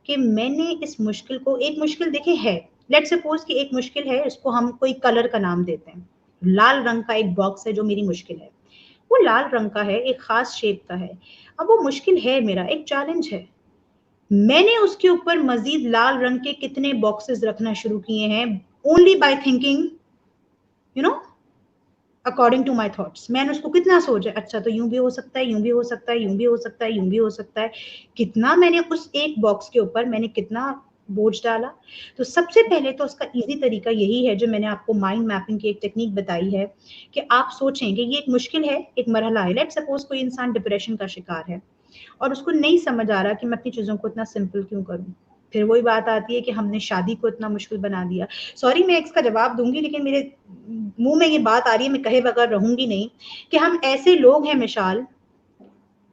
कि मैंने इस मुश्किल को, एक मुश्किल देखे है, लेट्स सपोज कि एक मुश्किल है, इसको हम कोई कलर का नाम देते हैं, लाल रंग का एक बॉक्स है जो मेरी मुश्किल है, वो लाल रंग का है, एक खास शेप का है। अब वो मुश्किल है, मेरा एक चैलेंज है, मैंने उसके ऊपर मजीद लाल रंग के कितने बॉक्सेस रखना शुरू किए हैं, only by thinking, you know, according to my thoughts. मैंने उसको कितना सोचा, अच्छा तो यूं भी हो सकता है, यूं भी हो सकता है, यूं भी हो सकता है, यूं भी हो सकता है, कितना मैंने उस एक बॉक्स के ऊपर मैंने कितना बोझ डाला। तो सबसे पहले तो उसका इजी तरीका यही है जो मैंने आपको माइंड मैपिंग की एक टेक्निक बताई है, कि आप सोचेंगे ये एक मुश्किल है, एक मरहला है। लेट सपोज कोई इंसान डिप्रेशन का शिकार है और उसको नहीं समझ आ रहा कि मैं अपनी चीजों को इतना सिंपल क्यों करूं। फिर वही बात आती है कि हमने शादी को इतना मुश्किल बना दिया। सॉरी मैं इसका जवाब दूंगी, लेकिन मेरे मुंह में ये बात आ रही है, मैं कहे बगैर रहूंगी नहीं, कि हम ऐसे लोग हैं मिसाल,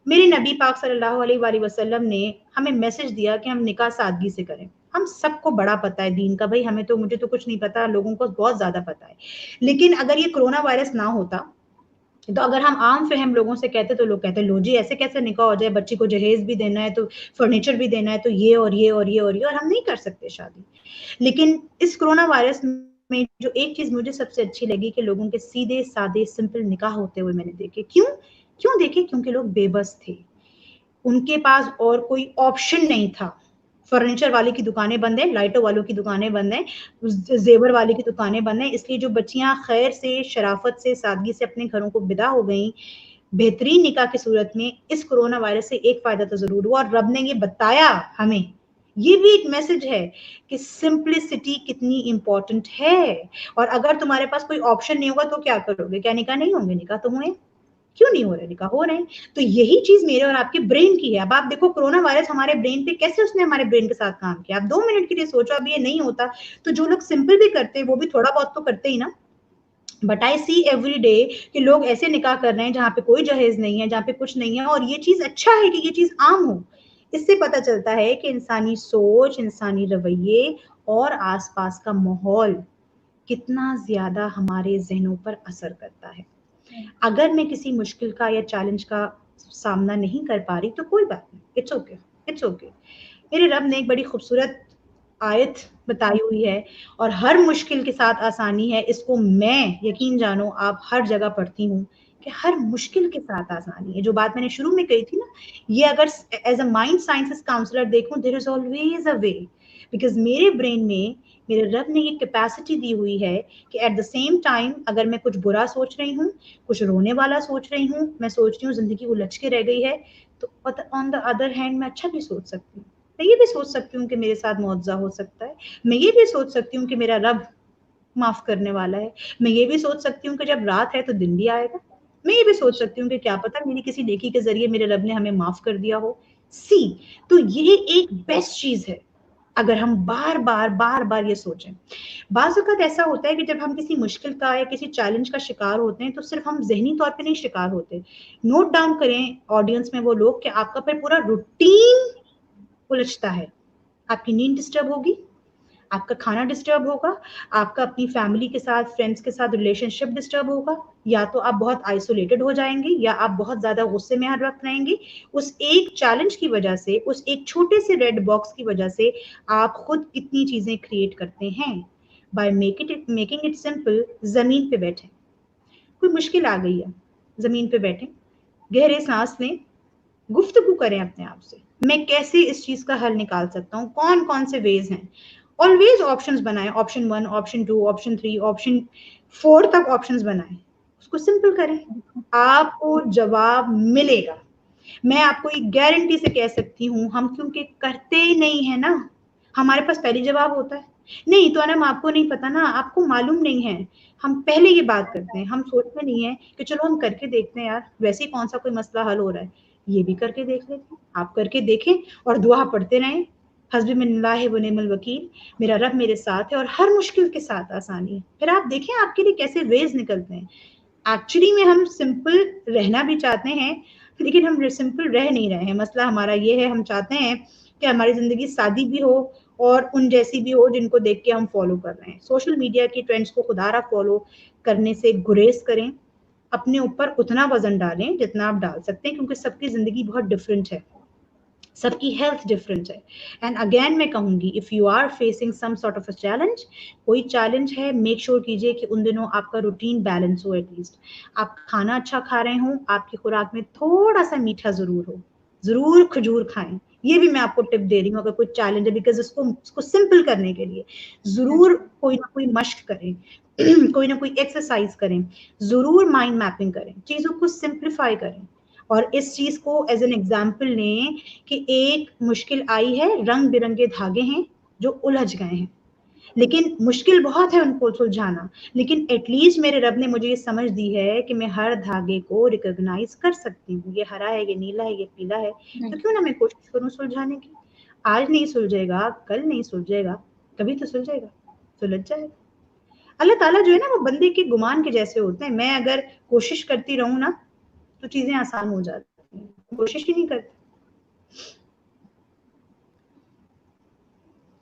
मेरे नबी पाक सल्लल्लाहु अलैहि वसल्लम ने हमें मैसेज दिया कि हम निकाह सादगी से करें। हम सबको बड़ा पता है दीन का, भाई हमें तो, मुझे तो कुछ नहीं पता, लोगों को बहुत ज्यादा पता है। लेकिन अगर ये कोरोना वायरस ना होता, तो अगर हम आम फहम लोगों से कहते तो लोग कहते लो जी ऐसे कैसे निकाह हो जाए, बच्ची को जहेज भी देना है तो फर्नीचर भी देना है तो ये और ये और ये और ये, और हम नहीं कर सकते शादी। लेकिन इस कोरोना वायरस में जो एक चीज मुझे सबसे अच्छी लगी कि लोगों के सीधे सादे सिंपल निकाह होते हुए मैंने देखे। क्यों क्यों देखे? क्योंकि लोग बेबस थे, उनके पास और कोई ऑप्शन नहीं था। फर्नीचर वाले की दुकानें बंद है, लाइटों वालों की दुकानें बंद है, जेवर वाले की दुकानें बंद है, इसलिए जो बच्चियां खैर से, शराफत से, सादगी से अपने घरों को विदा हो गई बेहतरीन निकाह की सूरत में, इस कोरोना वायरस से एक फायदा तो जरूर हुआ, और रब ने ये बताया हमें, ये भी एक मैसेज है कि सिंपलिसिटी कितनी इंपॉर्टेंट है। और अगर तुम्हारे पास कोई ऑप्शन नहीं होगा तो क्या करोगे? क्या निकाह नहीं होंगे? निकाह तो हुए, क्यों नहीं हो रहे? निकाह हो रहे हैं। तो यही चीज मेरे और आपके ब्रेन की है। अब आप देखो कोरोना वायरस हमारे ब्रेन पे कैसे, उसने हमारे ब्रेन के साथ काम किया। आप 2 मिनट के लिए सोचो, अब ये नहीं होता तो जो लोग सिंपल भी करते वो भी थोड़ा बहुत तो करते ही ना। But I see every day कि लोग ऐसे निकाह कर रहे हैं जहां पे कोई जहेज नहीं है, जहां पे कुछ नहीं है, और ये चीज अच्छा है कि ये चीज आम हो। इससे पता चलता है कि इंसानी सोच, इंसानी रवैये और आसपास का माहौल कितना ज्यादा हमारे जहनों पर असर करता है। अगर मैं किसी मुश्किल का या चैलेंज का सामना नहीं कर पा रही तो कोई बात नहीं, इट्स ओके, इट्स ओके। मेरे रब ने एक बड़ी खूबसूरत आयत बताई हुई है, और हर मुश्किल के साथ आसानी है। इसको मैं, यकीन जानो, आप हर जगह पढ़ती हूँ कि हर मुश्किल के साथ आसानी है। जो बात मैंने शुरू में कही थी ना, ये अगर as a mind sciences counsellor देखूं, there is always a way. Because मेरे ब्रेन में मेरे रब ने ये कैपेसिटी दी हुई है कि एट द सेम टाइम अगर मैं कुछ बुरा सोच रही हूँ, कुछ रोने वाला सोच रही हूँ, मैं सोच रही हूँ जिंदगी उलझ के रह गई है, तो ऑन द अदर हैंड मैं अच्छा भी सोच सकती हूँ। मैं ये भी सोच सकती हूँ कि मेरे साथ मुआवजा हो सकता है। मैं ये भी सोच सकती हूँ कि मेरा रब माफ करने वाला है। मैं ये भी सोच सकती हूँ कि जब रात है तो दिन भी आएगा। मैं ये भी सोच सकती हूँ कि क्या पता मेरी किसी नेकी के जरिए मेरे रब ने हमें माफ कर दिया हो। सी, तो ये एक बेस्ट चीज है अगर हम बार बार बार बार ये सोचें। बाज़ वक़्त ऐसा होता है कि जब हम किसी मुश्किल का या किसी चैलेंज का शिकार होते हैं तो सिर्फ हम ज़हनी तौर पे नहीं शिकार होते। नोट डाउन करें ऑडियंस में वो लोग कि आपका फिर पूरा रूटीन उलझता है। आपकी नींद डिस्टर्ब होगी, आपका खाना डिस्टर्ब होगा, आपका अपनी फैमिली के साथ, फ्रेंड्स के साथ रिलेशनशिप डिस्टर्ब होगा, या तो आप बहुत आइसोलेटेड हो जाएंगे या आप बहुत ज्यादा गुस्से में हर वक्त रहेंगे। उस एक चैलेंज की वजह से, उस एक छोटे से रेड बॉक्स की वजह से आप खुद कितनी चीजें क्रिएट करते हैं। बाय मेकिंग इट सिंपल, जमीन पे बैठे, कोई मुश्किल आ गई है, जमीन पे बैठे, गहरे सांस लें, गुफ्तगू करें अपने आप से, मैं कैसे इस चीज का हल निकाल सकता हूँ, कौन कौन से वेज हैं। ऑलवेज ऑप्शंस बनाएं, ऑप्शन 1, ऑप्शन 2, ऑप्शन 3, ऑप्शन 4 तक ऑप्शंस बनाएं, उसको सिंपल करें, आपको जवाब मिलेगा। मैं आपको एक गारंटी से कह सकती हूँ, हम क्योंकि करते ही नहीं है ना, हमारे पास पहले जवाब होता है, नहीं तो अनम आपको नहीं पता ना, आपको मालूम नहीं है। हम पहले ये बात करते हैं, हम सोचते नहीं है कि चलो हम करके देखते हैं यार, वैसे ही कौन सा कोई मसला हल हो रहा है, ये भी करके देख लेते हैं। आप करके देखें और दुआ पढ़ते रहें, हस्बी मिनल्लाहि व निअमल वकील, मेरा रब मेरे साथ है और हर मुश्किल के साथ आसानी है। फिर आप देखें आपके लिए कैसे वेज निकलते हैं। एक्चुअली में हम सिंपल रहना भी चाहते हैं, लेकिन हम सिंपल रह नहीं रहे हैं। मसला हमारा ये है, हम चाहते हैं कि हमारी जिंदगी सादी भी हो और उन जैसी भी हो जिनको देख के हम फॉलो कर रहे हैं। सोशल मीडिया की ट्रेंड्स को खुदारा फॉलो करने से गुरेज करें, अपने ऊपर उतना वजन डालें जितना आप डाल सकते हैं, क्योंकि सबकी जिंदगी बहुत डिफरेंट है, सबकी हेल्थ डिफरेंट है। एंड अगेन मैं कहूंगी, if you are facing some sort of a challenge, कोई चैलेंज है, मेक श्योर कीजिए कि उन दिनों आपका रूटीन बैलेंस हो, एटलीस्ट आप खाना अच्छा खा रहे हो, आपकी खुराक में थोड़ा सा मीठा जरूर हो, जरूर खजूर खाएं, ये भी मैं आपको टिप दे रही हूँ अगर कोई चैलेंज है, बिकॉज उसको सिंपल करने के लिए जरूर कोई ना कोई मश्क करें, कोई ना कोई एक्सरसाइज करें, जरूर माइंड मैपिंग करें, चीजों को सिंप्लीफाई करें। और इस चीज को एज एन एग्जाम्पल लें कि एक मुश्किल आई है, रंग बिरंगे धागे हैं जो उलझ गए हैं, लेकिन मुश्किल बहुत है उनको सुलझाना, लेकिन एटलीस्ट मेरे रब ने मुझे ये समझ दी है कि मैं हर धागे को रिकॉग्नाइज कर सकती हूँ, ये हरा है, ये नीला है, ये पीला है, तो क्यों ना मैं कोशिश करूँ सुलझाने की। आज नहीं सुलझेगा, कल नहीं सुलझेगा, कभी तो सुलझेगा, सुलझ जाएगा। अल्लाह ताला जो है ना, वो बंदे के गुमान के जैसे होते हैं। मैं अगर कोशिश करती रहूं ना तो चीजें आसान हो जाती हैं, कोशिश ही नहीं करती।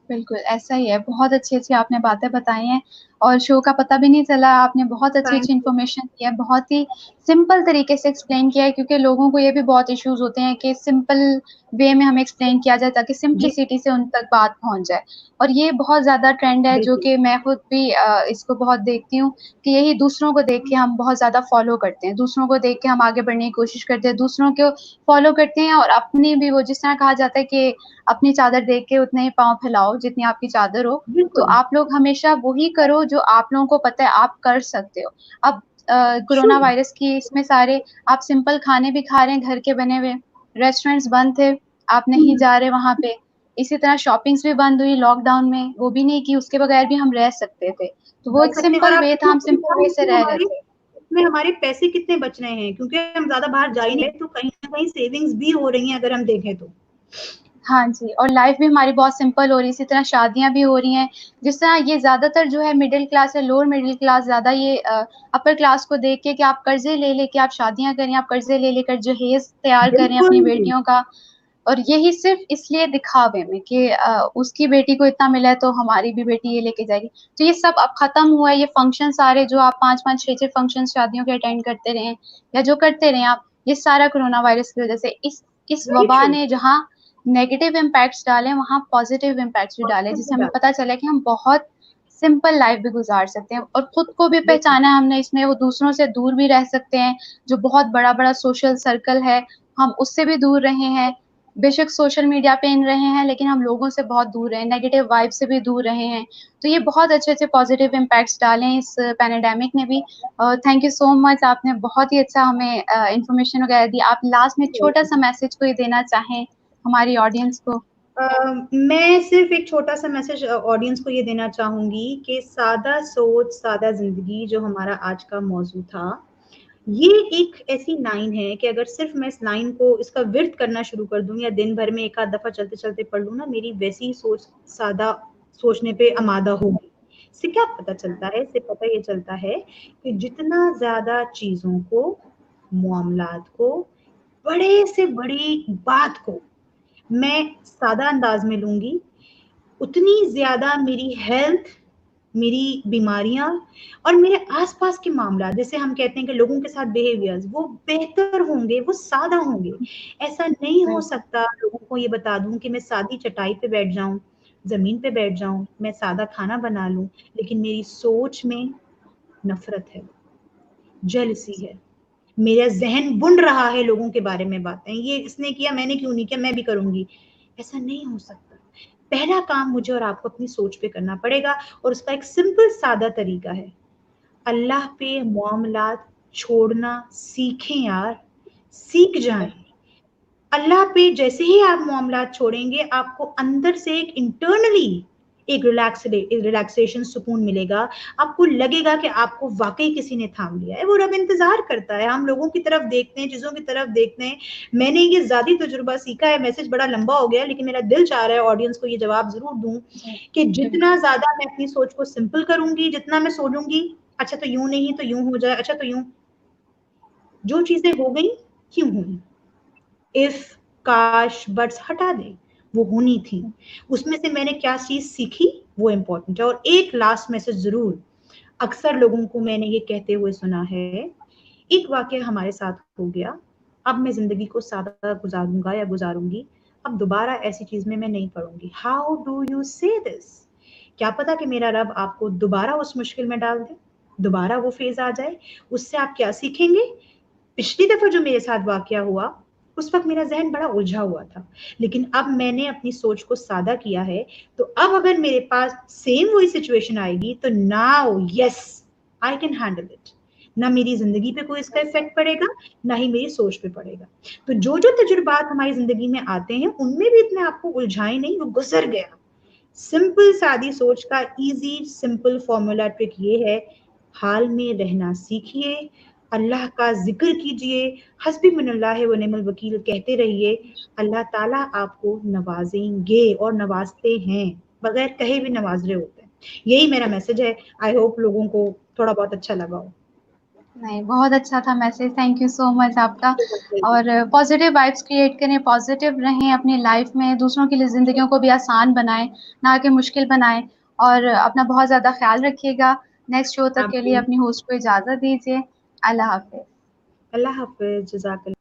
बिल्कुल, ऐसा ही है। बहुत अच्छी-अच्छी आपने बातें बताई हैं और शो का पता भी नहीं चला। आपने बहुत थैंक अच्छी-अच्छी यू। इन्फॉर्मेशन दी है, बहुत ही सिंपल तरीके से एक्सप्लेन किया है क्योंकि लोगों को ये भी बहुत इश्यूज़ होते हैं कि सिंपल वे में हमें एक्सप्लेन किया जाए ताकि जी सिम्प्लिसिटी से उन तक बात पहुँच जाए। और ये बहुत ज़्यादा ट्रेंड है जो बिल्कुल। कि मैं खुद भी इसको बहुत देखती हूँ कि यही दूसरों को देख के हम बहुत ज़्यादा फ़ॉलो करते हैं। दूसरों को देख के हम आगे बढ़ने की कोशिश करते हैं, दूसरों को फ़ॉलो करते हैं और अपनी भी वो जिस तरह कहा जाता है कि अपनी चादर देख के उतने ही पाँव फैलाओ जितनी आपकी चादर हो। तो बिल्कुल। आप लोग हमेशा वही करो जो आप लोगों को पता है आप कर सकते हो। अब कोरोना Sure. वायरस की इसमें सारे आप सिंपल खाने भी खा रहे हैं घर के बने हुए, रेस्टोरेंट्स बंद थे, आप नहीं हम्म, जा रहे वहाँ पे। इसी तरह शॉपिंग्स भी बंद हुई लॉकडाउन में, वो भी नहीं की उसके बगैर भी हम रह सकते थे। तो वो रह एक सकते हैं। और सिंपल आप वे था, देखो हम सिंपल वे से इसमें रह रहे हमारे थे। इसमें हमारे पैसे कितने बच रहे हैं, क्योंकि हम ज्यादा बाहर जा ही जी। नहीं, तो कहीं ना कहीं सेविंग्स भी हो रही हैं अगर हम देखें तो। हाँ जी, और लाइफ़ भी हमारी बहुत सिंपल हो रही है, इसी तरह शादियाँ भी हो रही हैं। जिस तरह ये ज़्यादातर जो है मिडल क्लास या लोअर मिडल क्लास ज़्यादा ये अपर क्लास को देख के कि आप कर्ज़े ले लेके आप शादियाँ करें, आप कर्ज़े ले लेकर जहेज़ तैयार करें अपनी बिल्कुल। बेटियों का और यही सिर्फ़ इसलिए दिखावे में कि उसकी बेटी को इतना मिला है तो हमारी भी बेटी ये लेके जाएगी। तो ये सब अब ख़त्म हुआ है, ये फंक्शन सारे जो आप 5-5 6-6 फंक्शन्स शादियों के अटेंड करते रहे हैं या जो करते रहे आप, ये सारा कोरोना वायरस की वज़ह से इस वेरी वबा ट्रू। ने जहाँ नेगेटिव इम्पैक्ट्स डाले, वहाँ पॉज़िटिव इम्पैक्ट्स भी डाले, जिससे हमें पता चला कि हम बहुत सिंपल लाइफ़ भी गुज़ार सकते हैं और खुद को भी बिल्कुल। पहचाना हमने इसमें, वो दूसरों से दूर भी रह सकते हैं, जो बहुत बड़ा-बड़ा सोशल सर्कल है, हम उससे भी दूर रहे हैं। बेशक सोशल मीडिया पे इन रहे हैं, लेकिन हम लोगों से बहुत दूर रहे हैं, नेगेटिव वाइब से भी दूर रहे हैं। तो ये बहुत अच्छे-अच्छे पॉज़िटिव इम्पैक्ट्स डाले हैं इस पैंडेमिक ने भी। थैंक यू सो मच आपने बहुत ही अच्छा हमें इन्फॉर्मेशन वगैरह दी। आप लास्ट में छोटा-सा मैसेज कोई देना चाहें हमारी ऑडियंस को? मैं सिर्फ एक छोटा सा मैसेज ऑडियंस को ये देना चाहूंगी कि सादा सोच सादा जिंदगी जो हमारा आज का मौजू था, ये एक ऐसी लाइन है कि अगर सिर्फ मैं इस लाइन को इसका विर्त करना शुरू कर दूं या दिन भर में एक आध दफा चलते चलते पढ़ लूं ना, मेरी वैसी ही सोच सादा सोचने पे आमादा होगी। इससे क्या पता चलता है? इससे पता ये चलता है कि जितना ज्यादा चीजों को, मामलात को, बड़े से बड़ी बात को मैं सादा अंदाज में लूंगी, उतनी ज्यादा मेरी हेल्थ, मेरी बीमारियां और मेरे आसपास के मामला, जैसे हम कहते हैं कि लोगों के साथ बिहेवियर्स, वो बेहतर होंगे, वो सादा होंगे। ऐसा नहीं हो बिल्कुल, सकता लोगों को ये बता दूं कि मैं सादी चटाई पे बैठ जाऊं, जमीन पे बैठ जाऊं, मैं सादा खाना बना लूं, लेकिन मेरी सोच में नफरत है, जेलसी है, मेरा ज़हन बुन रहा है लोगों के बारे में बातें, ये इसने किया, मैंने क्यों नहीं किया, मैं भी करूँगी। ऐसा नहीं हो सकता। पहला काम मुझे और आपको अपनी सोच पे करना पड़ेगा, और उसका एक सिंपल सादा तरीका है, अल्लाह पे मामलात छोड़ना सीखें यार, सीख जाएँ। अल्लाह पे जैसे ही आप मामलात छोड़ेंगे, आपको अंदर से एक इंटरनली एक रिलैक्सेशन सुकून मिलेगा। आपको लगेगा कि आपको वाकई किसी ने थाम लिया है। वो रब इंतजार करता है, हम लोगों की तरफ देखते हैं, चीजों की तरफ देखते हैं। मैंने ये ज्यादा तजुर्बा सीखा है। मैसेज बड़ा लंबा हो गया, लेकिन मेरा दिल चाह रहा है ऑडियंस को ये जवाब जरूर दूं जी, कि जितना बिल्कुल, ज्यादा मैं अपनी सोच को सिंपल करूंगी, जितना मैं सोचूंगी अच्छा तो यूं नहीं तो यूं हो जाए, अच्छा तो यूं, जो चीजें हो गई क्यों हुई, इफ, काश, बट्स हटा दें, वो होनी थी। उसमें से मैंने क्या चीज सीखी, वो इंपॉर्टेंट है। और एक लास्ट मैसेज जरूर, अक्सर लोगों को मैंने ये कहते हुए सुना है, एक वाकया हमारे साथ हो गया, अब मैं जिंदगी को सादा गुजारूंगा या गुजारूंगी, अब दोबारा ऐसी चीज में मैं नहीं पड़ूंगी। हाउ डू यू से दिस? क्या पता कि मेरा रब आपको दोबारा उस मुश्किल में डाल दे, दोबारा वो फेज आ जाए। उससे आप क्या सीखेंगे? पिछली दफा जो मेरे साथ वाकया हुआ, उस वक्त मेरा जहन बड़ा उलझा हुआ था, लेकिन अब मैंने अपनी सोच को सादा किया है। तो अब अगर मेरे पास सेम वही सिचुएशन आएगी तो now yes I can handle it. ना मेरी जिंदगी पे कोई इसका इफेक्ट पड़ेगा, ना ही मेरी सोच पे पड़ेगा। तो जो जो तजुर्बात हमारी जिंदगी में आते हैं उनमें भी इतने आपको उलझाए नहीं, वो गुजर गया। सिंपल सादी सोच का इजी सिंपल फॉर्मूला ट्रिक ये है, हाल में रहना सीखिए, अल्लाह का जिक्र कीजिए, हस्बी मिनल्लाह व निअमल वकील कहते रहिए। अल्लाह ताला आपको नवाजेंगे और नवाजते हैं, बगैर कहे भी नवाज रहे होते हैं। यही मेरा मैसेज है। आई होप लोगों को थोड़ा बहुत अच्छा लगा हो। नहीं, बहुत अच्छा था message, thank you so much आपका। और पॉजिटिव वाइब्स क्रिएट करें, पॉजिटिव रहें अपनी लाइफ में, दूसरों की ज़िंदगियों को भी आसान बनाएं, ना कि मुश्किल बनाएं। और अपना बहुत ज़्यादा ख्याल रखिएगा। नेक्स्ट शो तक आप के लिए भी। अपनी होस्ट को इजाज़त दीजिए। अल्लाह हाफिज़। अल्लाह हाफिज, जज़ाकल्लाह।